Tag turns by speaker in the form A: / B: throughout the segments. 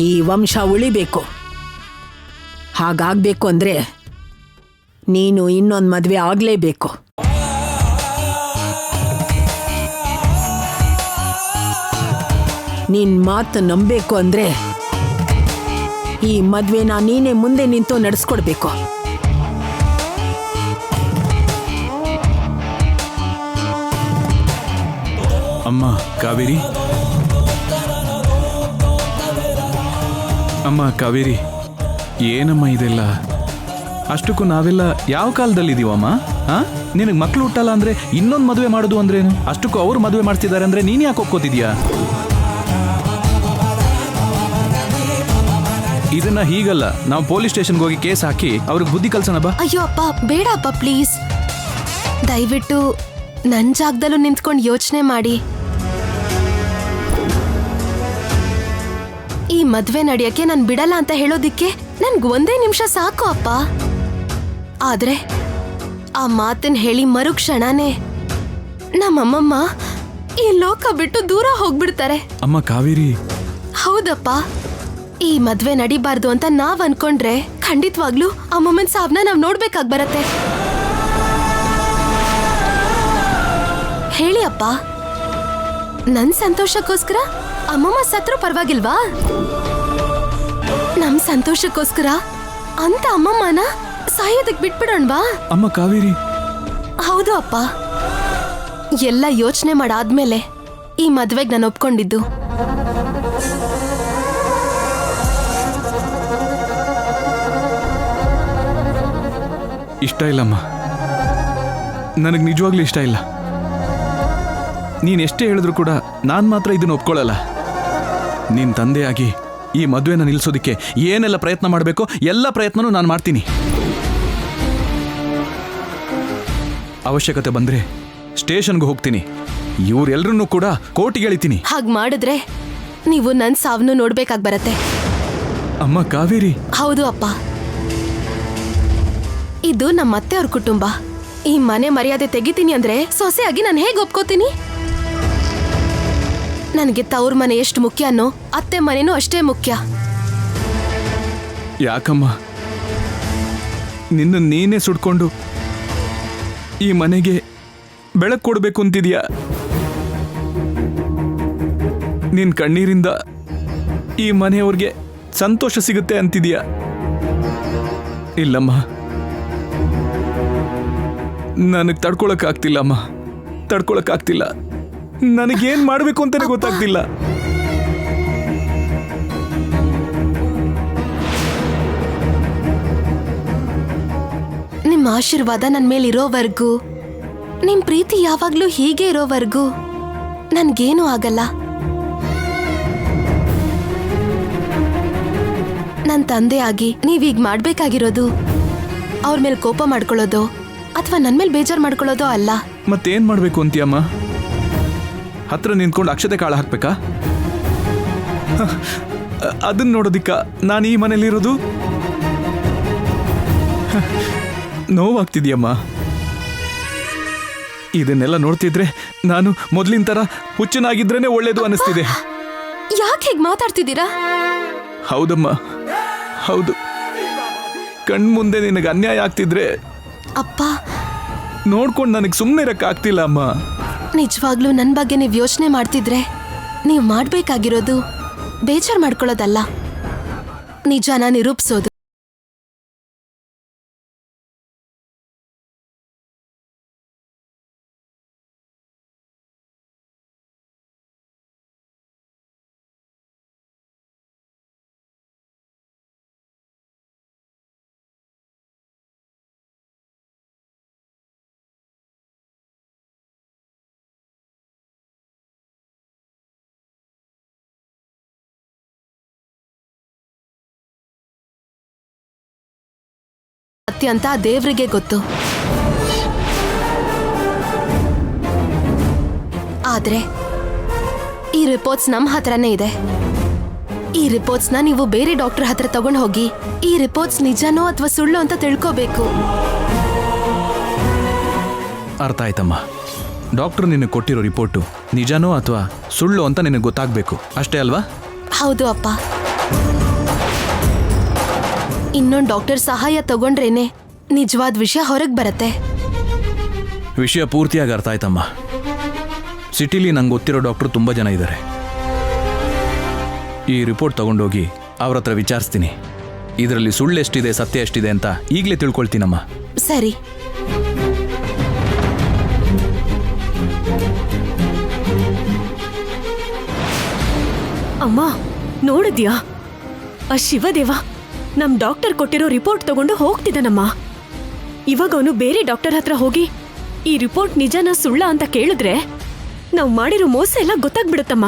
A: ಈ ವಂಶ ಉಳಿಬೇಕು. ಹಾಗಾಗಬೇಕು ಅಂದರೆ ನೀನು ಇನ್ನೊಂದು ಮದುವೆ ಆಗಲೇಬೇಕು. ನಿನ್ನ ಮಾತು ನಂಬಬೇಕು ಅಂದರೆ ಈ ಮದುವೆನ ನೀನೇ ಮುಂದೆ ನಿಂತು ನಡೆಸ್ಕೊಡ್ಬೇಕು.
B: ಅಮ್ಮ ಕಾವೇರಿ, ಅಮ್ಮ ಕಾವೇರಿ, ಏನಮ್ಮ ಇದೆಲ್ಲ? ಅಷ್ಟಕ್ಕೂ ನಾವೆಲ್ಲ ಯಾವ ಕಾಲದಲ್ಲಿದ್ದೀವಮ್ಮ? ನಿನಗೆ ಮಕ್ಕಳು ಹುಟ್ಟಲ್ಲ ಅಂದ್ರೆ ಇನ್ನೊಂದು ಮದುವೆ ಮಾಡೋದು ಅಂದ್ರೇನು? ಅಷ್ಟಕ್ಕೂ ಅವ್ರು ಮದುವೆ ಮಾಡ್ತಿದ್ದಾರೆ ಅಂದ್ರೆ ನೀನು ಯಾಕೆ ಒಪ್ಕೋತಿದ್ಯಾ? ಇದನ್ನ ಹೀಗಲ್ಲ, ನಾವು ಪೊಲೀಸ್ ಸ್ಟೇಷನ್ಗೆ ಹೋಗಿ ಕೇಸ್ ಹಾಕಿ ಅವ್ರಿಗೆ ಬುದ್ಧಿ ಕಲ್ಸೋಣ ಬಾ.
C: ಅಯ್ಯೋ ಅಪ್ಪ, ಬೇಡ ಅಪ್ಪ, ಪ್ಲೀಸ್. ದಯವಿಟ್ಟು ನನ್ನ ಜಾಗದಲ್ಲೂ ನಿಂತ್ಕೊಂಡು ಯೋಚನೆ ಮಾಡಿ. ಈ ಮದ್ವೆ ನಡೆಯಕ್ಕೆ ನಾನು ಬಿಡಲ್ಲ ಅಂತ ಹೇಳೋದಿಕ್ಕೆ ನನ್ಗೆ 1 ನಿಮಿಷ ಸಾಕು ಅಪ್ಪ. ಆದ್ರೆ ಆ ಮಾತನ್ನ ಹೇಳಿ ಮರುಕ್ಷಣನೇ ನಮ್ಮಮ್ಮಮ್ಮ ಈ ಲೋಕ ಬಿಟ್ಟು ದೂರ ಹೋಗ್ಬಿಡ್ತಾರೆ.
B: ಅಮ್ಮ ಕಾವೇರಿ,
C: ಹೌದಪ್ಪ, ಈ ಮದ್ವೆ ನಡಿಬಾರ್ದು ಅಂತ ನಾವ್ ಅನ್ಕೊಂಡ್ರೆ ಖಂಡಿತವಾಗ್ಲೂ ಅಮ್ಮಮ್ಮನ್ ಸಾವ್ನ ನಾವ್ ನೋಡ್ಬೇಕಾಗ್ ಬರತ್ತೆ. ಹೇಳಿ ಅಪ್ಪ, ನನ್ ಸಂತೋಷಕ್ಕೋಸ್ಕರ ಅಮ್ಮಮ್ಮ ಸತ್ರು ಪರವಾಗಿಲ್ವಾ? ನಮ್ ಸಂತೋಷಕ್ಕೋಸ್ಕರ ಅಂತ ಅಮ್ಮಮ್ಮನ ಸಾಯೋದಕ್ ಬಿಟ್ಬಿಡೋಣ್ವಾ?
B: ಅಮ್ಮ ಕಾವೇರಿ.
C: ಹೌದು ಅಪ್ಪ, ಎಲ್ಲ ಯೋಚನೆ ಮಾಡಾದ್ಮೇಲೆ ಈ ಮದ್ವೆಗ್ ನಾನು ಒಪ್ಕೊಂಡಿದ್ದು.
B: ಇಷ್ಟ ಇಲ್ಲಮ್ಮ, ನನಗೆ ನಿಜವಾಗ್ಲೂ ಇಷ್ಟ ಇಲ್ಲ. ನೀನು ಎಷ್ಟೇ ಹೇಳಿದ್ರು ಕೂಡ ನಾನು ಮಾತ್ರ ಇದನ್ನು ಒಪ್ಕೊಳ್ಳಲ್ಲ. ನಿನ್ನ ತಂದೆಯಾಗಿ ಈ ಮದುವೆನ ನಿಲ್ಲಿಸೋದಕ್ಕೆ ಏನೆಲ್ಲ ಪ್ರಯತ್ನ ಮಾಡಬೇಕೋ ಎಲ್ಲ ಪ್ರಯತ್ನನೂ ನಾನು ಮಾಡ್ತೀನಿ. ಅವಶ್ಯಕತೆ ಬಂದರೆ ಸ್ಟೇಷನ್ಗೆ ಹೋಗ್ತೀನಿ, ಇವರೆಲ್ಲರನ್ನೂ ಕೂಡ ಕೋರ್ಟಿಗೆ ಎಳಿತೀನಿ.
C: ಹಾಗೆ ಮಾಡಿದ್ರೆ ನೀವು ನನ್ನ ಸಾವನ್ನು ನೋಡ್ಬೇಕಾಗಿ ಬರತ್ತೆ.
B: ಅಮ್ಮ ಕಾವೇರಿ.
C: ಹೌದು ಅಪ್ಪ, ಇದು ನಮ್ಮ ಅತ್ತೆಯವ್ರ ಕುಟುಂಬ. ಈ ಮನೆ ಮರ್ಯಾದೆ ತೆಗಿತೀನಿ ಅಂದ್ರೆ ಸೊಸೆಯಾಗಿ ನಾನು ಹೇಗೆ ಒಪ್ಕೋತೀನಿ? ನನಗೆ ತವ್ರ ಮನೆ ಎಷ್ಟು ಮುಖ್ಯನೋ ಅತ್ತೆ ಮನೆನೂ ಅಷ್ಟೇ ಮುಖ್ಯ.
B: ಯಾಕಮ್ಮ ನಿನ್ನ ನೀನೇ ಸುಡ್ಕೊಂಡು ಈ ಮನೆಗೆ ಬೆಳಕು ಕೊಡಬೇಕು ಅಂತಿದ್ಯಾ? ನಿನ್ನ ಕಣ್ಣೀರಿಂದ ಈ ಮನೆಯವ್ರಿಗೆ ಸಂತೋಷ ಸಿಗುತ್ತೆ ಅಂತಿದ್ಯಾ? ಇಲ್ಲಮ್ಮ, ನನಗೆ ತಡ್ಕೊಳಕ್ಕಾಗ್ತಿಲ್ಲಮ್ಮ, ತಡ್ಕೊಳಕ್ಕಾಗ್ತಿಲ್ಲ. ನನಗೇನು ಮಾಡಬೇಕು ಅಂತಾನೆ ಗೊತ್ತಾಗ್ತಿಲ್ಲ.
C: ನಿಮ್ಮ ಆಶೀರ್ವಾದ ನನ್ನ ಮೇಲೆ ಇರೋವರೆಗೂ, ನಿಮ್ ಪ್ರೀತಿ ಯಾವಾಗ್ಲೂ ಹೀಗೆ ಇರೋವರೆಗೂ ನನ್ಗೇನು ಆಗಲ್ಲ. ನನ್ನ ತಂದೆಯಾಗಿ ನೀವೀಗ ಮಾಡ್ಬೇಕಾಗಿರೋದು ಅವ್ರ ಮೇಲೆ ಕೋಪ ಮಾಡ್ಕೊಳ್ಳೋದು ಅಥವಾ ನನ್ನ ಮೇಲೆ ಬೇಜಾರು ಮಾಡ್ಕೊಳ್ಳೋದೋ ಅಲ್ಲ.
B: ಮತ್ತೇನ್ ಮಾಡ್ಬೇಕು ಅಂತೀಯಮ್ಮ? ಹತ್ರ ನಿಂತ್ಕೊಂಡು ಅಕ್ಷತೆ ಕಾಳು ಹಾಕ್ಬೇಕಾ? ಅದನ್ನ ನೋಡೋದಿಕ್ಕ ನಾನು ಈ ಮನೇಲಿರೋದು? ನೋವಾಗ್ತಿದ್ಯಮ್ಮ. ಇದನ್ನೆಲ್ಲ ನೋಡ್ತಿದ್ರೆ ನಾನು ಮೊದಲಿನ ತರ ಹುಚ್ಚನಾಗಿದ್ರೇನೆ ಒಳ್ಳೇದು ಅನಿಸ್ತಿದೆ.
C: ಯಾಕೆ ಹೀಗೆ ಮಾತಾಡ್ತಿದ್ದೀರಾ?
B: ಹೌದಮ್ಮ, ಹೌದು. ಕಣ್ಮುಂದೆ ನಿನಗೆ ಅನ್ಯಾಯ ಆಗ್ತಿದ್ರೆ
C: ಅಪ್ಪ
B: ನೋಡ್ಕೊಂಡು ನನಗೆ ಸುಮ್ಮನೆ ಇರಕ್ಕಾಗ್ತಿಲ್ಲ ಅಮ್ಮ.
C: ನಿಜವಾಗ್ಲೂ ನನ್ನ ಬಗ್ಗೆ ನೀವು ಯೋಚನೆ ಮಾಡ್ತಿದ್ರೆ ನೀವು ಮಾಡ್ಬೇಕಾಗಿರೋದು ಬೇಜಾರು ಮಾಡ್ಕೊಳ್ಳೋದಲ್ಲ, ನಿಜಾನ ನಿರೂಪಿಸೋದು. ಅಂತ ದೇವ್ರಿಗೆ ಗೊತ್ತು. ಆದ್ರೆ ಈ ರಿಪೋರ್ಟ್ಸ್ ನಮ್ಮ ಹತ್ರನೇ ಇದೆ. ಈ ರಿಪೋರ್ಟ್ಸ್ ನ ನೀವು ಬೇರೆ ಡಾಕ್ಟರ್ ಹತ್ರ ತಗೊಂಡು ಹೋಗಿ ಈ ರಿಪೋರ್ಟ್ಸ್ ನಿಜನೋ ಅಥವಾ ಸುಳ್ಳು ಅಂತ ತಿಳ್ಕೋಬೇಕು.
B: ಅರ್ಥ ಆಯ್ತಮ್ಮ. ಡಾಕ್ಟರ್ ನಿನಗೆ ಕೊಟ್ಟಿರೋ ರಿಪೋರ್ಟು ನಿಜನೋ ಅಥವಾ ಸುಳ್ಳು ಅಂತ ನಿನಗೆ ಗೊತ್ತಾಗಬೇಕು ಅಷ್ಟೇ ಅಲ್ವಾ?
C: ಹೌದು ಅಪ್ಪ. ಇನ್ನೊಂದು ಡಾಕ್ಟರ್ ಸಹಾಯ ತಗೊಂಡ್ರೇನೆ ನಿಜವಾದ ವಿಷಯ ಹೊರಗೆ ಬರತ್ತೆ.
B: ವಿಷಯ ಪೂರ್ತಿಯಾಗಿ ಅರ್ಥ ಆಯ್ತಮ್ಮ. ಸಿಟಿಲಿ ನಂಗೆ ಗೊತ್ತಿರೋ ಡಾಕ್ಟ್ರು ತುಂಬ ಜನ ಇದ್ದಾರೆ. ಈ ರಿಪೋರ್ಟ್ ತಗೊಂಡೋಗಿ ಅವ್ರ ಹತ್ರ ವಿಚಾರಿಸ್ತೀನಿ. ಇದರಲ್ಲಿ ಸುಳ್ಳು ಎಷ್ಟಿದೆ ಸತ್ಯ ಎಷ್ಟಿದೆ ಅಂತ ಈಗಲೇ ತಿಳ್ಕೊಳ್ತೀನಮ್ಮ.
C: ಸರಿ.
D: ಅಮ್ಮ ನೋಡಿದ್ಯಾ, ಆ ಶಿವದೇವ ನಮ್ ಡಾಕ್ಟರ್ ಕೊಟ್ಟಿರೋ ರಿಪೋರ್ಟ್ ತಗೊಂಡು ಹೋಗ್ತಿದ್ದಾನಮ್ಮ. ಇವಾಗ ಅವನು ಬೇರೆ ಡಾಕ್ಟರ್ ಹತ್ರ ಹೋಗಿ ಈ ರಿಪೋರ್ಟ್ ನಿಜನಾ ಸುಳ್ಳ ಅಂತ ಕೇಳಿದ್ರೆ ನಾವು ಮಾಡಿರೋ ಮೋಸ ಎಲ್ಲ ಗೊತ್ತಾಗ್ಬಿಡುತ್ತಮ್ಮ.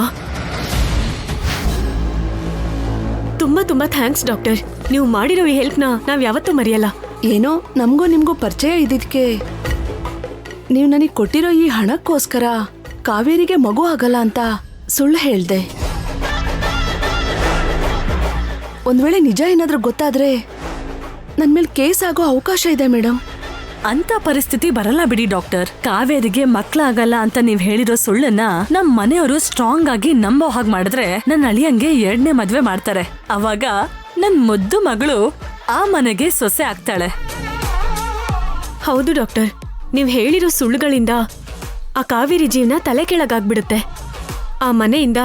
D: ತುಂಬಾ ತುಂಬಾ ಥ್ಯಾಂಕ್ಸ್ ಡಾಕ್ಟರ್. ನೀವು ಮಾಡಿರೋ ಈ ಹೆಲ್ಪ್ನ ನಾವ್ ಯಾವತ್ತೂ ಮರೆಯಲ್ಲ.
E: ಏನೋ ನಮಗೂ ನಿಮಗೂ ಪರಿಚಯ ಇದ್ದಿದ್ಕೆ ನೀವು ನನಗೆ ಕೊಟ್ಟಿರೋ ಈ ಹಣಕ್ಕೋಸ್ಕರ ಕಾವೇರಿಗೆ ಮಗು ಆಗಲ್ಲ ಅಂತ ಸುಳ್ಳು ಹೇಳ್ದೆ. ಒಂದ್ ವೇಳೆ ನಿಜ ಏನಾದ್ರೂ ಗೊತ್ತಾದ್ರೆ ನನ್ ಮೇಲೆ ಕೇಸ್ ಆಗೋ ಅವಕಾಶ ಇದೆ ಮೇಡಮ್.
D: ಅಂತ ಪರಿಸ್ಥಿತಿ ಬರಲ್ಲ ಬಿಡಿ ಡಾಕ್ಟರ್. ಕಾವೇರಿಗೆ ಮಕ್ಳಾಗಲ್ಲ ಅಂತ ನೀವ್ ಹೇಳಿರೋ ಸುಳ್ಳನ್ನ ನಮ್ ಮನೆಯವರು ಸ್ಟ್ರಾಂಗ್ ಆಗಿ ನಂಬೋ ಹಾಗೆ ಮಾಡಿದ್ರೆ ನನ್ನ ಅಳಿಯಂಗೆ 2ನೇ ಮದ್ವೆ ಮಾಡ್ತಾರೆ. ಅವಾಗ ನನ್ ಮುದ್ದು ಮಗಳು ಆ ಮನೆಗೆ ಸೊಸೆ ಆಗ್ತಾಳೆ. ಹೌದು ಡಾಕ್ಟರ್, ನೀವ್ ಹೇಳಿರೋ ಸುಳ್ಳುಗಳಿಂದ ಆ ಕಾವೇರಿ ಜೀವನ ತಲೆ ಕೆಳಗಾಗ್ಬಿಡುತ್ತೆ. ಆ ಮನೆಯಿಂದ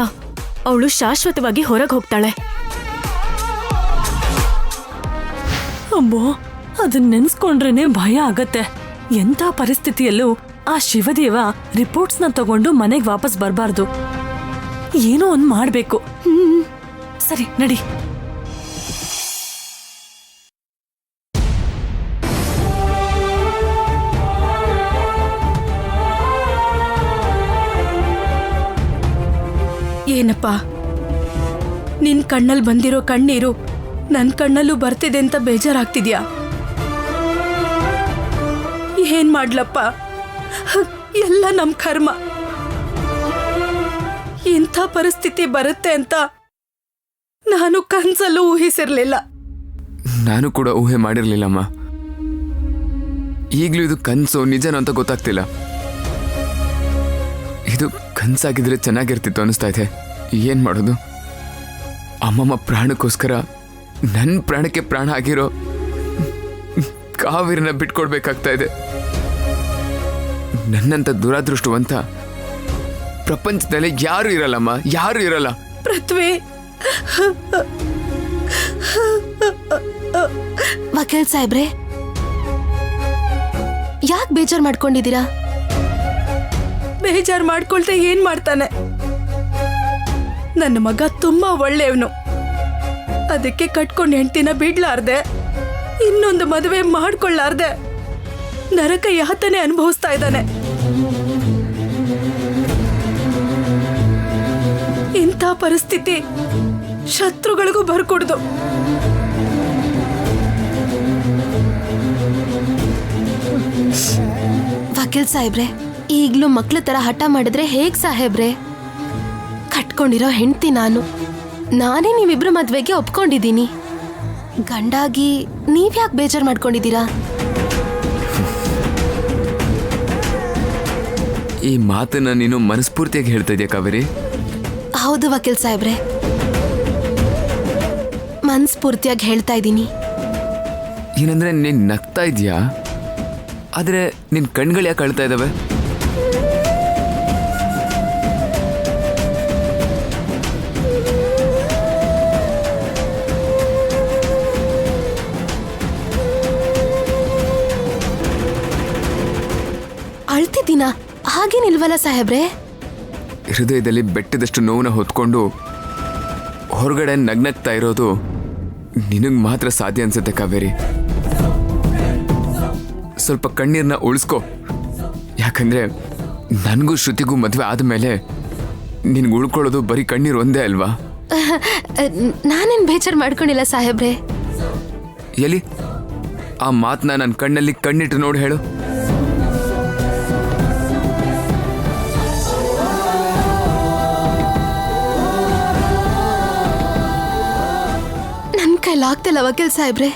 D: ಅವಳು ಶಾಶ್ವತವಾಗಿ ಹೊರಗೆ ಹೋಗ್ತಾಳೆ. ಅಮ್ಮೋ, ಅದನ್ನ ನೆನ್ಸ್ಕೊಂಡ್ರೇನೆ ಭಯ ಆಗತ್ತೆ. ಎಂಥ ಪರಿಸ್ಥಿತಿಯಲ್ಲೂ ಆ ಶಿವದೇವ ರಿಪೋರ್ಟ್ಸ್ನ ತಗೊಂಡು ಮನೆಗೆ ವಾಪಸ್ ಬರಬಾರ್ದು. ಏನೋ ಒಂದ್ ಮಾಡ್ಬೇಕು. ಸರಿ ನಡಿ.
E: ಏನಪ್ಪ, ನಿನ್ ಕಣ್ಣಲ್ಲಿ ಬಂದಿರೋ ಕಣ್ಣೀರು ನನ್ ಕಣ್ಣಲ್ಲೂ ಬರ್ತಿದೆ ಅಂತ ಬೇಜಾರಾಗ್ತಿದ್ಯಾ? ಏನ್ ಮಾಡ್ಲಪ್ಪ, ಎಲ್ಲ ನಮ್ ಕರ್ಮ. ಇಂಥ ಪರಿಸ್ಥಿತಿ ಬರುತ್ತೆ ಅಂತ ನಾನು ಕನ್ಸಲ್ಲೂ ಊಹಿಸಿರ್ಲಿಲ್ಲ.
F: ನಾನು ಕೂಡ ಊಹೆ ಮಾಡಿರ್ಲಿಲ್ಲಮ್ಮ. ಈಗ್ಲೂ ಇದು ಕನ್ಸು ನಿಜನೋ ಅಂತ ಗೊತ್ತಾಗ್ತಿಲ್ಲ. ಇದು ಕನ್ಸಾಗಿದ್ರೆ ಚೆನ್ನಾಗಿರ್ತಿತ್ತು ಅನಿಸ್ತಾ ಇದೆ. ಏನ್ ಮಾಡೋದು? ಅಮ್ಮಮ್ಮ ಪ್ರಾಣಕ್ಕೋಸ್ಕರ ನನ್ನ ಪ್ರಾಣಕ್ಕೆ ಪ್ರಾಣ ಆಗಿರೋ ಕಾವೇರಿನ ಬಿಟ್ಕೊಡ್ಬೇಕಾಗ್ತಾ ಇದೆ. ನನ್ನಂತ ದುರಾದೃಷ್ಟವಂತ ಪ್ರಪಂಚದಲ್ಲಿ ಯಾರು ಇರಲ್ಲಮ್ಮ, ಯಾರು ಇರಲ್ಲ.
E: ಪೃಥ್ವಿ,
C: ವಕೀಲ್ ಸಾಹೇಬ್ರೆ, ಯಾಕೆ ಬೇಜಾರ್ ಮಾಡ್ಕೊಂಡಿದ್ದೀರಾ?
E: ಬೇಜಾರ್ ಮಾಡ್ಕೊಳ್ತಾ ಏನ್ ಮಾಡ್ತಾನೆ? ನನ್ನ ಮಗ ತುಂಬಾ ಒಳ್ಳೆಯವನು. ಅದಕ್ಕೆ ಕಟ್ಕೊಂಡು ಹೆಂಡ್ತಿನ ಬಿಡ್ಲಾರ್ದೆ, ಇನ್ನೊಂದು ಮದುವೆ ಮಾಡ್ಕೊಳ್ಳಾರ್ದೆ ನರಕ ಯಾತನೆ ಅನುಭವಿಸ್ತಾ ಇದ್ದಾನೆ. ಇಂಥ ಪರಿಸ್ಥಿತಿ ಶತ್ರುಗಳಿಗೂ ಬರ್ಕೊಡ್ದು.
C: ವಕೀಲ್ ಸಾಹೇಬ್ರೆ, ಈಗ್ಲೂ ಮಕ್ಳ ತರ ಹಠ ಮಾಡಿದ್ರೆ ಹೇಗ್ ಸಾಹೇಬ್ರೆ? ಕಟ್ಕೊಂಡಿರೋ ಹೆಂಡ್ತಿ ನಾನೇ ನೀವಿಬ್ರು ಮದ್ವೆಗೆ ಒಪ್ಕೊಂಡಿದ್ದೀನಿ. ಗಂಡಾಗಿ ನೀವ್ಯಾಕೆ ಬೇಜಾರ್ ಮಾಡ್ಕೊಂಡಿದ್ದೀರಾ?
F: ಈ ಮಾತನ್ನ ನೀನು ಮನಸ್ಫೂರ್ತಿಯಾಗಿ ಹೇಳ್ತಾ ಇದೆಯಾ ಕಾವೇರಿ?
C: ಹೌದು ವಕೀಲ್ ಸಾಹೇಬ್ರೆ, ಮನಸ್ಫೂರ್ತಿಯಾಗಿ ಹೇಳ್ತಾ ಇದ್ದೀನಿ.
F: ಏನಂದ್ರೆ ನೀನ್ ನಗ್ತಾ ಇದೀಯಾ, ಆದ್ರೆ ನಿನ್ ಕಣ್ಗಳು ಯಾಕೆ ಅಳ್ತಾ ಇದಾವೆ?
C: ಅಳ್ತಿದ್ದೀನ? ಹಾಗೇನಿಲ್ವಲ್ಲ ಸಾಹೇಬ್ರೆ.
F: ಹೃದಯದಲ್ಲಿ ಬೆಟ್ಟದಷ್ಟು ನೋವನ್ನ ಹೊತ್ಕೊಂಡು ಹೊರಗಡೆ ನಗ್ನಗ್ತಾ ಇರೋದು ನಿನಗೆ ಮಾತ್ರ ಸಾಧ್ಯ ಅನ್ಸುತ್ತೆ ಕಾವೇರಿ. ಸ್ವಲ್ಪ ಕಣ್ಣೀರನ್ನ ಉಳಿಸ್ಕೋ. ಯಾಕಂದ್ರೆ ನನಗೂ ಶ್ರುತಿಗೂ ಮದುವೆ ಆದಮೇಲೆ ನಿನ್ಗೆ ಉಳ್ಕೊಳ್ಳೋದು ಬರೀ ಕಣ್ಣೀರು ಒಂದೇ ಅಲ್ವಾ?
C: ನಾನೇನ್ ಬೇಜಾರ್ ಮಾಡ್ಕೊಂಡಿಲ್ಲ ಸಾಹೇಬ್ರೆ.
F: ಎಲ್ಲಿ ಆ ಮಾತನ್ನ ನನ್ನ ಕಣ್ಣಲ್ಲಿ ಕಣ್ಣಿಟ್ಟು ನೋಡಿ ಹೇಳು.
C: ನನ್ ಕೈಲಾಗ್ತಿಲ್ಲ ವಕೀಲ್ ಸಾಹೇಬ್ರೆ.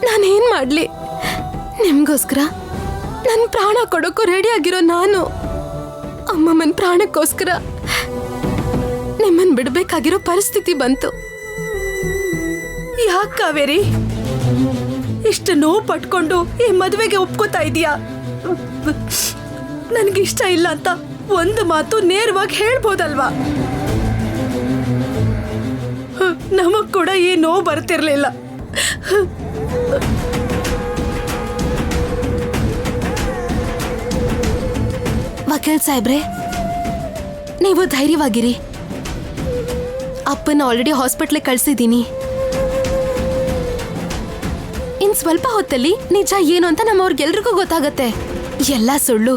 C: ನಾನೇನ್ ಮಾಡ್ಲಿ? ನಿಮ್ಗೋಸ್ಕರ ನನ್ ಪ್ರಾಣ ಕೊಡೋಕ್ಕೂ ರೆಡಿ ಆಗಿರೋ ನಾನು ಅಮ್ಮಮ್ಮನ ಪ್ರಾಣಕ್ಕೋಸ್ಕರ ನಿಮ್ಮನ್ ಬಿಡ್ಬೇಕಾಗಿರೋ ಪರಿಸ್ಥಿತಿ ಬಂತು.
E: ಯಾಕೆ ಕಾವೇರಿ ಇಷ್ಟು ನೋವು ಪಟ್ಕೊಂಡು ಈ ಮದುವೆಗೆ ಒಪ್ಕೋತಾ ಇದೀಯಾ? ನನ್ಗಿಷ್ಟ ಇಲ್ಲ ಅಂತ ಒಂದು ಮಾತು ನೇರವಾಗಿ ಹೇಳ್ಬೋದಲ್ವಾ? ನಮಗ್ ಕೂಡ ಈ ನೋವು ಬರ್ತಿರ್ಲಿಲ್ಲ.
C: ವಕೀಲ್ ಸಾಹೇಬ್ರೆ, ನೀವು ಧೈರ್ಯವಾಗಿರಿ. ಅಪ್ಪನ ಆಲ್ರೆಡಿ ಹಾಸ್ಪಿಟ್ಲಿಗೆ ಕಳ್ಸಿದ್ದೀನಿ. ಇನ್ ಸ್ವಲ್ಪ ಹೊತ್ತಲ್ಲಿ ನಿಜ ಏನು ಅಂತ ನಮ್ಮವ್ರಿಗೆಲ್ರಿಗೂ ಗೊತ್ತಾಗತ್ತೆ. ಎಲ್ಲ ಸುಳ್ಳು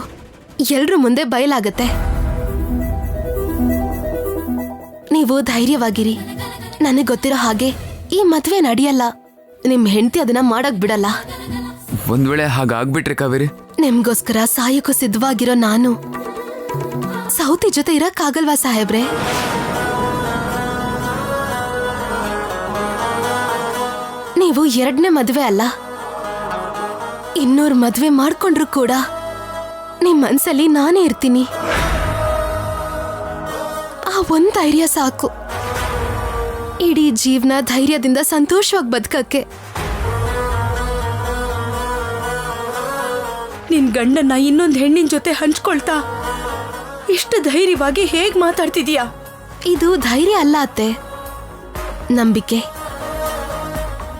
C: ಎಲ್ರ ಮುಂದೆ ಬಯಲಾಗತ್ತೆ. ನೀವು ಧೈರ್ಯವಾಗಿರಿ. ನನಗೆ ಗೊತ್ತಿರೋ ಹಾಗೆ ಈ ಮದ್ವೆ ನಡೆಯಲ್ಲ. ನಿಮ್ ಹೆಂಡತಿ ಅದನ್ನ ಮಾಡಕ್ ಬಿಡಲ್ಲ.
F: ಒಂದ್ ವೇಳೆ ಹಾಗಾಗ್ಬಿಟ್ರೆ ಕಾವೇರಿ?
C: ನಿಮ್ಗೋಸ್ಕರ ಸಾಯಕ್ಕೂ ಸಿದ್ಧವಾಗಿರೋ ನಾನು ಸೌತಿ ಜೊತೆ ಇರಕ್ಕಾಗಲ್ವಾ ಸಾಹೇಬ್ರೆ? ನೀವು 2ನೇ ಮದ್ವೆ ಅಲ್ಲ, 200 ಮದ್ವೆ ಮಾಡ್ಕೊಂಡ್ರು ಕೂಡ ನಿಮ್ ಮನ್ಸಲ್ಲಿ ನಾನೇ ಇರ್ತೀನಿ. ಆ ಒಂದ್ ಧೈರ್ಯ ಸಾಕು ಇಡೀ ಜೀವನ ಧೈರ್ಯದಿಂದ ಸಂತೋಷವಾಗಿ ಬದುಕಕ್ಕೆ.
E: ನಿನ್ ಗಂಡನ್ನ ಇನ್ನೊಂದು ಹೆಣ್ಣಿನ ಜೊತೆ ಹಂಚ್ಕೊಳ್ತಾ ಇಷ್ಟು ಧೈರ್ಯವಾಗಿ ಹೇಗ್ ಮಾತಾಡ್ತಿದೀಯಾ?
C: ಇದು ಧೈರ್ಯ ಅಲ್ಲ ಅತ್ತೆ, ನಂಬಿಕೆ.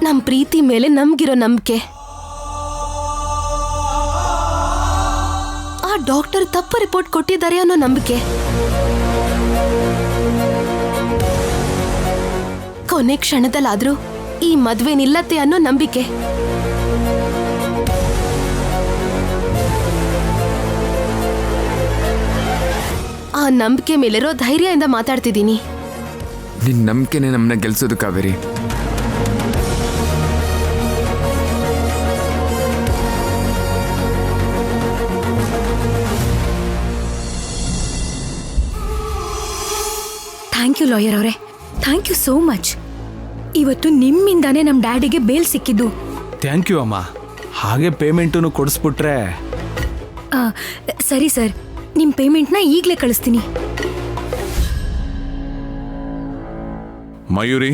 C: ನಮ್ ಪ್ರೀತಿ ಮೇಲೆ ನಮ್ಗಿರೋ ನಂಬಿಕೆ. ಆ ಡಾಕ್ಟರ್ ತಪ್ಪು ರಿಪೋರ್ಟ್ ಕೊಟ್ಟಿದ್ದಾರೆ ಅನ್ನೋ ನಂಬಿಕೆ. ಕೊನೆ ಕ್ಷಣದಲ್ಲಾದ್ರೂ ಈ ಮದ್ವೆ ನಿಲ್ಲತ್ತೆ ಅನ್ನೋ ನಂಬಿಕೆ. ಆ ನಂಬಿಕೆ ಮೇಲಿರೋ ಧೈರ್ಯದಿಂದ ಮಾತಾಡ್ತಿದ್ದೀನಿ.
F: ನಿನ್ ನಂಬಿಕೆನೆ ನಮ್ಮನ್ನ ಗೆಲ್ಸೋದು ಕಾವೇರಿ.
G: ಥ್ಯಾಂಕ್ ಯು ಲಾಯರ್ ಅವರೇ, ಥ್ಯಾಂಕ್ ಯು ಸೋ ಮಚ್. ಇವತ್ತು ನಿಮ್ಮಿಂದಾನೇ ನಮ್ಮ ಡ್ಯಾಡಿಗೆ ಬೇಲ್ ಸಿಕ್ಕಿದ್ದು.
H: ಥ್ಯಾಂಕ್ ಯು ಅಮ್ಮ. ಹಾಗೆ ಪೇಮೆಂಟನ್ನು ಕೊಡಿಸ್ಬಿಟ್ರೆ.
G: ಸರಿ ಸರ್, ನಿಮ್ಮ ಪೇಮೆಂಟ್ನ ಈಗಲೇ ಕಳಿಸ್ತೀನಿ.
B: ಮಯೂರಿ,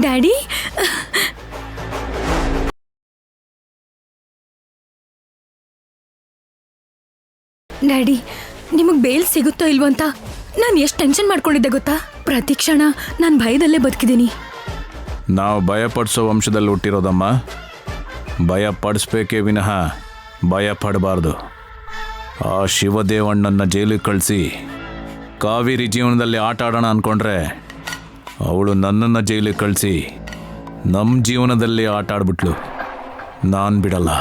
G: ಡ್ಯಾಡಿ, ಡ್ಯಾಡಿ ನಿಮಗೆ ಬೇಲ್ ಸಿಗುತ್ತೋ ಇಲ್ವೋ ಅಂತ ನಾನು ಎಷ್ಟು ಟೆನ್ಷನ್ ಮಾಡ್ಕೊಂಡಿದ್ದೆ ಗೊತ್ತಾ? ಪ್ರತಿ ಕ್ಷಣ ನಾನು ಭಯದಲ್ಲೇ ಬದುಕಿದ್ದೀನಿ.
B: ನಾವು ಭಯಪಡಿಸೋ ವಂಶದಲ್ಲಿ ಹುಟ್ಟಿರೋದಮ್ಮ. ಭಯ ಪಡಿಸ್ಬೇಕೇ ವಿನಃ ಭಯ ಪಡಬಾರ್ದು. ಆ ಶಿವದೇವಣ್ಣನ ಜೈಲಿಗೆ ಕಳಿಸಿ ಕಾವೇರಿ ಜೀವನದಲ್ಲಿ ಆಟ ಆಡೋಣ ಅಂದ್ಕೊಂಡ್ರೆ ಅವಳು ನನ್ನನ್ನು ಜೈಲಿಗೆ ಕಳಿಸಿ ನಮ್ಮ ಜೀವನದಲ್ಲಿ ಆಟ ಆಡ್ಬಿಟ್ಲು. ನಾನು ಬಿಡಲ್ಲ.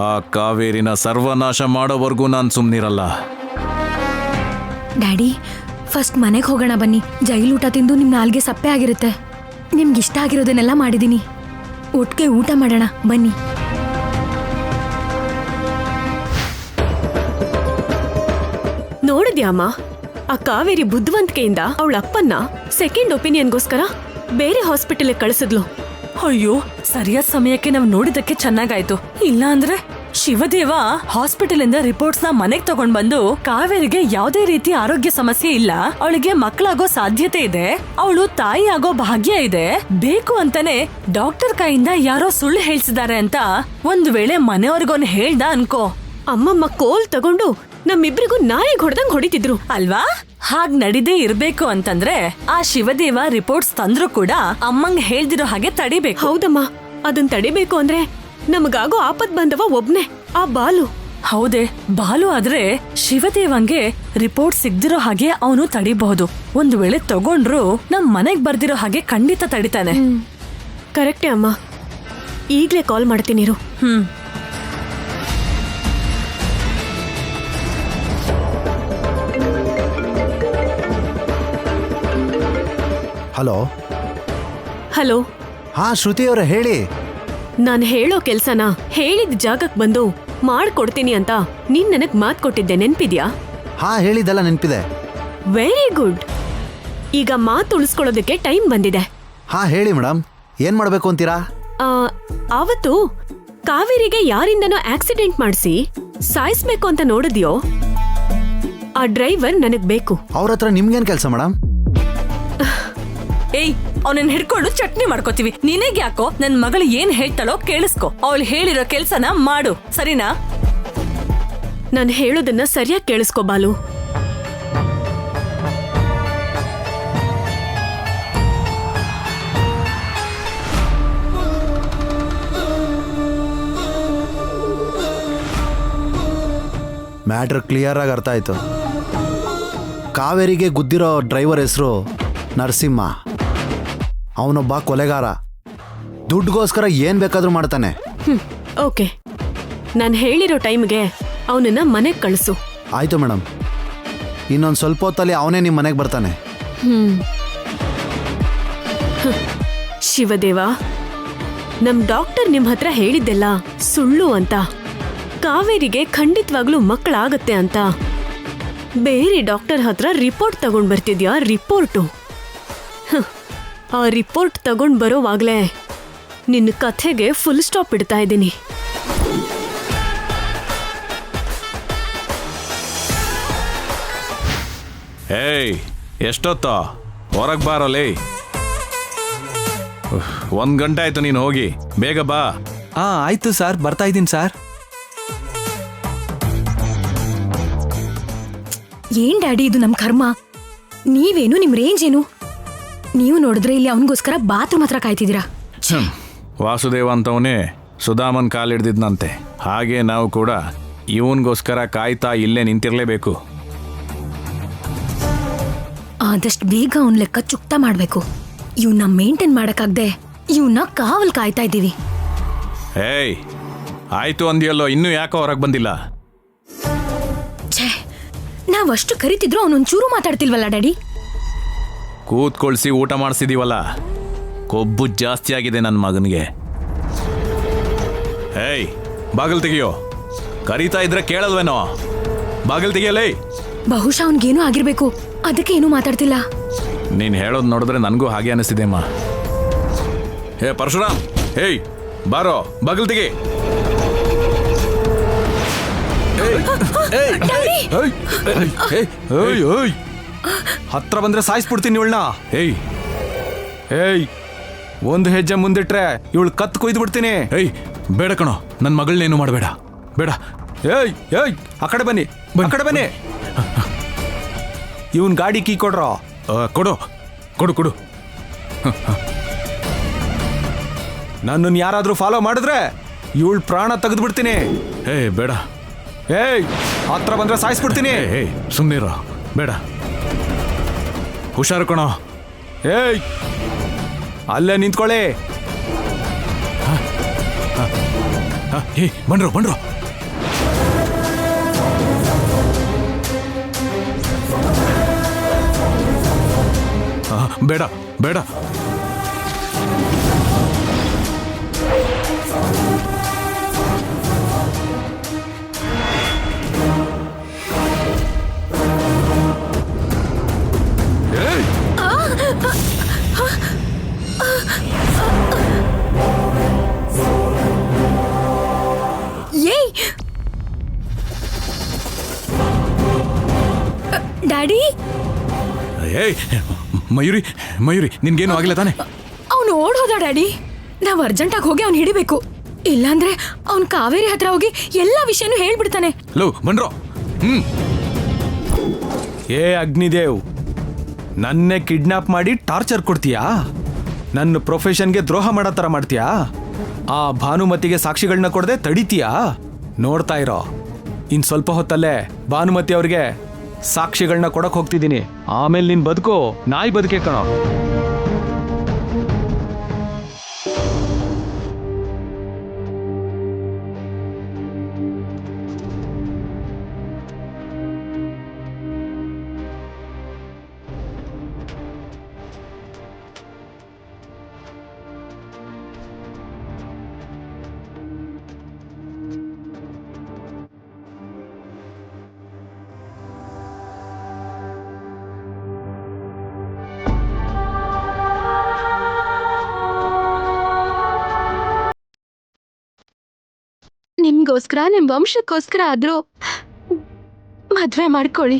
B: ಆ ಕಾವೇರಿನ ಸರ್ವನಾಶ ಮಾಡೋವರೆಗೂ ನಾನು ಸುಮ್ಮನಿರಲ್ಲ.
G: ಡ್ಯಾಡಿ, ಫಸ್ಟ್ ಮನೆಗೆ ಹೋಗೋಣ ಬನ್ನಿ. ಜೈಲೂಟ ತಿಂದು ನಿಮ್ಮ ನಾಲ್ಗೆ ಸಪ್ಪೆ ಆಗಿರುತ್ತೆ. ನಿಮ್ಗೆ ಇಷ್ಟ ಆಗಿರೋದನ್ನೆಲ್ಲ ಮಾಡಿದ್ದೀನಿ. ಒಟ್ಟಿಗೆ ಊಟ ಮಾಡೋಣ ಬನ್ನಿ.
I: ನೋಡಿದ್ಯಾಮ್ಮ, ಆ ಕಾವೇರಿ ಬುದ್ಧಿವಂತಿಕೆಯಿಂದ ಅವಳ ಅಪ್ಪನ್ನ ಸೆಕೆಂಡ್ ಒಪಿನಿಯನ್ಗೋಸ್ಕರ ಬೇರೆ ಹಾಸ್ಪಿಟಲ್ಗೆ ಕಳಿಸಿದ್ಲು.
D: ಅಯ್ಯೋ, ಸರಿಯಾದ ಸಮಯಕ್ಕೆ ನಾವು ನೋಡಿದಕ್ಕೆ ಚೆನ್ನಾಗಾಯ್ತು. ಇಲ್ಲ ಅಂದ್ರೆ ಶಿವದೇವ ಹಾಸ್ಪಿಟಲ್ ಇಂದ ರಿಪೋರ್ಟ್ಸ್ ನ ಮನೆಗ್ ತಗೊಂಡ್ ಬಂದು ಕಾವೇರಿಗೆ ಯಾವುದೇ ರೀತಿ ಆರೋಗ್ಯ ಸಮಸ್ಯೆ ಇಲ್ಲ, ಅವಳಿಗೆ ಮಕ್ಕಳಾಗೋ ಸಾಧ್ಯತೆ ಇದೆ, ಅವಳು ತಾಯಿ ಆಗೋ ಭಾಗ್ಯ ಇದೆ, ಬೇಕು ಅಂತಾನೆ ಡಾಕ್ಟರ್ ಕೈಯಿಂದ ಯಾರೋ ಸುಳ್ಳು ಹೇಳ್ಸಿದ್ದಾರೆ ಅಂತ ಒಂದು ವೇಳೆ ಮನೆಯವ್ರಿಗೊಂದು ಹೇಳ್ದ ಅನ್ಕೋ,
I: ಅಮ್ಮಮ್ಮ ಕೋಲ್ ತಗೊಂಡು ನಮ್ಮಿಬ್ರಿಗೂ ನಾಯಿಗೆ ಹೊಡೆದಂಗ್ ಹೊಡಿತಿದ್ರು
D: ಅಲ್ವಾ? ಹಾಗ್ ನಡಿದೇ ಇರ್ಬೇಕು ಅಂತಂದ್ರೆ ಆ ಶಿವದೇವ ರಿಪೋರ್ಟ್ಸ್ ತಂದ್ರು ಕೂಡ ಅಮ್ಮಂಗ್ ಹೇಳ್ದಿರೋ ಹಾಗೆ ತಡಿಬೇಕು.
I: ಹೌದಮ್ಮ, ಅದನ್ ತಡಿಬೇಕು ಅಂದ್ರೆ ನಮಗಾಗೋ ಆಪತ್ ಬಂದವ ಒಬ್ನೇ, ಆ ಬಾಲು.
D: ಹೌದೇ, ಬಾಲು ಆದ್ರೆ ಶಿವದೇವಂಗೆ ರಿಪೋರ್ಟ್ ಸಿಗ್ದಿರೋ ಹಾಗೆ ಅವನು ತಡಿಬಹುದು. ಒಂದು ವೇಳೆ ತಗೊಂಡ್ರು ನಮ್ ಮನೆಗ್ ಬರ್ದಿರೋ ಹಾಗೆ ಖಂಡಿತ ತಡಿತಾನೆ.
I: ಕರೆಕ್ಟೇ ಅಮ್ಮ, ಈಗ್ಲೇ ಕಾಲ್ ಮಾಡ್ತೀನಿರು.
J: ಹಲೋ.
I: ಹಲೋ.
J: ಹಾ ಶ್ರುತಿ ಅವರೇ ಹೇಳಿ.
I: ನಾನ್ ಹೇಳೋ ಕೆಲ್ಸನ ಹೇಳಿದ ಜಾಗಕ್ ಬಂದು ಮಾಡ್ಕೊಡ್ತೀನಿ ಅಂತ ನೀನ್ ನನಗ್ ಮಾತ್ ಕೊಟ್ಟಿದ್ದೆ, ನೆನ್ಪಿದ್ಯಾ?
J: ಹಾ ಹೇಳಿದ್ದೆಲ್ಲ ನೆನಪಿದೆ.
I: Very good. ಈಗ ಮಾತು ಉಳಿಸ್ಕೊಳ್ಳೋದಕ್ಕೆ ಟೈಮ್ ಬಂದಿದೆ.
J: ಹಾ ಹೇಳಿ ಮೇಡಮ್, ಏನ್ ಮಾಡ್ಬೇಕು ಅಂತೀರಾ?
I: ಆವತ್ತು ಕಾವೇರಿಗೆ ಯಾರಿಂದನೋ ಆಕ್ಸಿಡೆಂಟ್ ಮಾಡಿಸಿ ಸಾಯಿಸ್ಬೇಕು ಅಂತ ನೋಡಿದ್ಯೋ? ಆ ಡ್ರೈವರ್ ನನಗ್ ಬೇಕು.
J: ಅವ್ರ ಹತ್ರ ನಿಮ್ಗೇನ್ ಕೆಲಸ ಮೇಡಮ್?
D: ಏಯ್, ಅವನನ್ನ ಹಿಡ್ಕೊಂಡು ಚಟ್ನಿ ಮಾಡ್ಕೋತೀವಿ. ನಿನಗ್ ಯಾಕೋ ನನ್ ಮಗಳು ಏನ್ ಹೇಳ್ತಾಳೋ ಕೇಳಿಸ್ಕೊ. ಅವಳು ಹೇಳಿರೋ ಕೆಲ್ಸನ ಮಾಡು, ಸರಿನಾ?
I: ನಾನು ಹೇಳೋದನ್ನ ಸರಿಯಾಗಿ ಕೇಳಿಸ್ಕೊ ಬಾಲು.
J: ಮ್ಯಾಟ್ರ್ ಕ್ಲಿಯರ್ ಆಗಿ ಅರ್ಥ ಆಯ್ತು. ಕಾವೇರಿಗೆ ಗುದ್ದಿರೋ ಡ್ರೈವರ್ ಹೆಸರು ನರಸಿಂಹ. ಅವನೊಬ್ಬ ಕೊಲೆಗಾರ. ದುಡ್ಡುಗೋಸ್ಕರ ಏನ್ ಬೇಕಾದ್ರೂ ಮಾಡ್ತಾನೆ.
I: ಓಕೆ, ನಾನು ಹೇಳಿರೋ ಟೈಮ್ಗೆ ಅವನನ್ನ ಮನೆಗೆ ಕಳಿಸು.
J: ಆಯ್ತು ಮೇಡಮ್. ಇನ್ನೊಂದು ಸ್ವಲ್ಪ ಹೊತ್ತಲ್ಲಿ ಅವನೇ ನಿಮ್ಮ ಮನೆಗೆ ಬರ್ತಾನೆ.
I: ಶಿವದೇವ, ನಮ್ ಡಾಕ್ಟರ್ ನಿಮ್ ಹತ್ರ ಹೇಳಿದ್ದೆಲ್ಲ ಸುಳ್ಳು ಅಂತ. ಕಾವೇರಿಗೆ ಖಂಡಿತವಾಗ್ಲೂ ಮಕ್ಕಳಾಗತ್ತೆ ಅಂತ ಬೇರೆ ಡಾಕ್ಟರ್ ಹತ್ರ ರಿಪೋರ್ಟ್ ತಗೊಂಡ್ ಬರ್ತಿದ್ಯಾ? ರಿಪೋರ್ಟು? ಆ ರಿಪೋರ್ಟ್ ತಗೊಂಡ್ ಬರೋವಾಗ್ಲೇ ನಿನ್ನ ಕಥೆಗೆ ಫುಲ್ ಸ್ಟಾಪ್ ಇಡ್ತಾ ಇದ್ದೀನಿ.
H: ಏಯ್, ಎಷ್ಟೊತ್ತ ಹೊರಗೆ ಬಾರೋಲೇ. 1 ಗಂಟೆ ಆಯ್ತು ನೀನು ಹೋಗಿ. ಬೇಗ ಬಾ.
B: ಆಯ್ತು ಸರ್, ಬರ್ತಾ ಇದ್ದೀನಿ ಸರ್.
G: ಏನ್ ಡ್ಯಾಡಿ ಇದು ನಮ್ ಕರ್ಮ. ನೀವೇನು ನಿಮ್ ರೇಂಜ್ ಏನು? ನೀವು ನೋಡಿದ್ರೆ ಇಲ್ಲಿ ಅವನಿಗೋಸ್ಕರ ಬಾತ್ರೂಮ್ ಹತ್ರ ಕಾಯ್ತಿದ್ದೀರಾ.
H: ವಾಸುದೇವ ಅಂತವನೇ ಸುಧಾಮನ್ ಕಾಲಿಡ್ದಿದ್ನಂತೆ. ಹಾಗೆ ನಾವು ಕೂಡ ಇವನ್ಗೋಸ್ಕರ ಕಾಯ್ತಾ ಇಲ್ಲೇ ನಿಂತಿರ್ಲೇಬೇಕು.
G: ಆದಷ್ಟು ಬೇಗ ಅವನ್ ಲೆಕ್ಕ ಚುಕ್ತಾ ಮಾಡ್ಬೇಕು. ಇವನ್ನ ಮೇಂಟೈನ್ ಮಾಡಕ್ಕಾಗ್ದೆ ಇವನ್ನ ಕಾವಲ್ ಕಾಯ್ತಾ ಇದ್ದೀವಿ.
H: ಏಯ್, ಆಯ್ತು ಅಂದಿಯಲ್ಲೋ, ಇನ್ನೂ ಯಾಕೋ ಹೊರಗೆ ಬಂದಿಲ್ಲ?
G: ಛೇ, ನಾವಷ್ಟು ಕರಿತಿದ್ರು ಅವನೊಂಚೂರು ಮಾತಾಡ್ತಿಲ್ವಲ್ಲ ಡ್ಯಾಡಿ?
H: ಕೂತ್ಕೊಳ್ಸಿ ಊಟ ಮಾಡಿಸಿದೀವಲ್ಲ, ಕೊಬ್ಬು ಜಾಸ್ತಿ ಆಗಿದೆ ನನ್ನ ಮಗನಿಗೆ. ಏಯ್, ಬಾಗಿಲು ತೆಗಿಯೋ. ಕರೀತಾ ಇದ್ರೆ ಕೇಳಲ್ವೇನೋ? ಬಾಗಿಲು ತೆಗಿಯಲೇ.
G: ಬಹುಶಃ ಅವನ್ಗೇನೂ ಆಗಿರ್ಬೇಕು, ಅದಕ್ಕೆ ಏನೂ ಮಾತಾಡ್ತಿಲ್ಲ.
H: ನೀನು ಹೇಳೋದು ನೋಡಿದ್ರೆ ನನಗೂ ಹಾಗೆ ಅನಿಸ್ತಿದೆಮ್ಮ. ಹೇ ಪರಶುರಾಮ್, ಹೇಯ್ ಬಾರೋ, ಬಾಗಿಲು ತೆಗಿ.
B: ಹತ್ರ ಬಂದ್ರೆ ಸಾಯಿಸ್ಬಿಡ್ತೀನಿ ಇವಳನ್ನ. ಏಯ್ ಏಯ್, ಒಂದು ಹೆಜ್ಜೆ ಮುಂದಿಟ್ರೆ ಇವಳು ಕತ್ತು ಕೊಯ್ದು ಬಿಡ್ತೀನಿ.
H: ಏಯ್, ಬೇಡ ಕಣೋ, ನನ್ನ ಮಗಳನ್ನೇನು ಮಾಡಬೇಡ, ಬೇಡ.
B: ಏಯ್ ಏಯ್, ಆ ಕಡೆ ಬನ್ನಿ, ಆ ಕಡೆ ಬನ್ನಿ. ಇವನ್ ಗಾಡಿ ಕೀ ಕೊಡ್ರೋ.
H: ಕೊಡು ಕೊಡು ಕೊಡು.
B: ನನ್ನನ್ನು ಯಾರಾದ್ರೂ ಫಾಲೋ ಮಾಡಿದ್ರೆ ಇವಳು ಪ್ರಾಣ ತೆಗೆದು ಬಿಡ್ತೀನಿ.
H: ಏಯ್ ಬೇಡ.
B: ಏಯ್, ಹತ್ರ ಬಂದ್ರೆ ಸಾಯಿಸ್ಬಿಡ್ತೀನಿ.
H: ಏಯ್ ಸುಮ್ಮನಿರೋ, ಬೇಡ. ಹುಷಾರು ಕಣೋ.
B: ಏಯ್, ಅಲ್ಲೇ ನಿಂತ್ಕೊಳ್ಳಿ.
H: ಏಯ್ ಬಂಡ್ರೋ ಬಂಡ್ರೋ. ಬೇಡ ಬೇಡ.
G: ಏಯ್ ಡ್ಯಾಡಿ,
H: ಏಯ್ ಮಯೂರಿ, ಮಯೂರಿ, ನಿನ್ಗೇನು ಆಗಿಲ್ಲ ತಾನೆ?
G: ಅವನು ಓಡ್ ಹೋದ ಡ್ಯಾಡಿ. ನಾವು ಅರ್ಜೆಂಟಾಗಿ ಹೋಗಿ ಅವ್ನು ಹಿಡಿಬೇಕು, ಇಲ್ಲಾಂದ್ರೆ ಅವ್ನು ಕಾವೇರಿ ಹತ್ರ ಹೋಗಿ ಎಲ್ಲ ವಿಷಯನೂ ಹೇಳ್ಬಿಡ್ತಾನೆ.
H: ಲೋ ಬಂಡ್ರೋ.
B: ಏ ಅಗ್ನಿದೇವ್, ನನ್ನೇ ಕಿಡ್ನಾಪ್ ಮಾಡಿ ಟಾರ್ಚರ್ ಕೊಡ್ತೀಯಾ? ನನ್ನ ಪ್ರೊಫೆಷನ್ಗೆ ದ್ರೋಹ ಮಾಡೋ ಥರ ಮಾಡ್ತೀಯಾ? ಆ ಭಾನುಮತಿಗೆ ಸಾಕ್ಷಿಗಳನ್ನ ಕೊಡದೆ ತಡಿತೀಯಾ? ನೋಡ್ತಾ ಇರೋ, ಇನ್ ಸ್ವಲ್ಪ ಹೊತ್ತಲ್ಲೇ ಭಾನುಮತಿ ಅವ್ರಿಗೆ ಸಾಕ್ಷಿಗಳನ್ನ ಕೊಡಕ್ ಹೋಗ್ತಿದ್ದೀನಿ. ಆಮೇಲೆ ನಿನ್ ಬದುಕು ನಾಯಿ ಬದುಕೆ ಕಣೋ.
C: ನಿಮ್ಗೋಸ್ಕರ, ನಿಮ್ ವಂಶಕ್ಕೋಸ್ಕರ ಆದ್ರೂ ಮದ್ವೆ ಮಾಡ್ಕೊಳ್ಳಿ.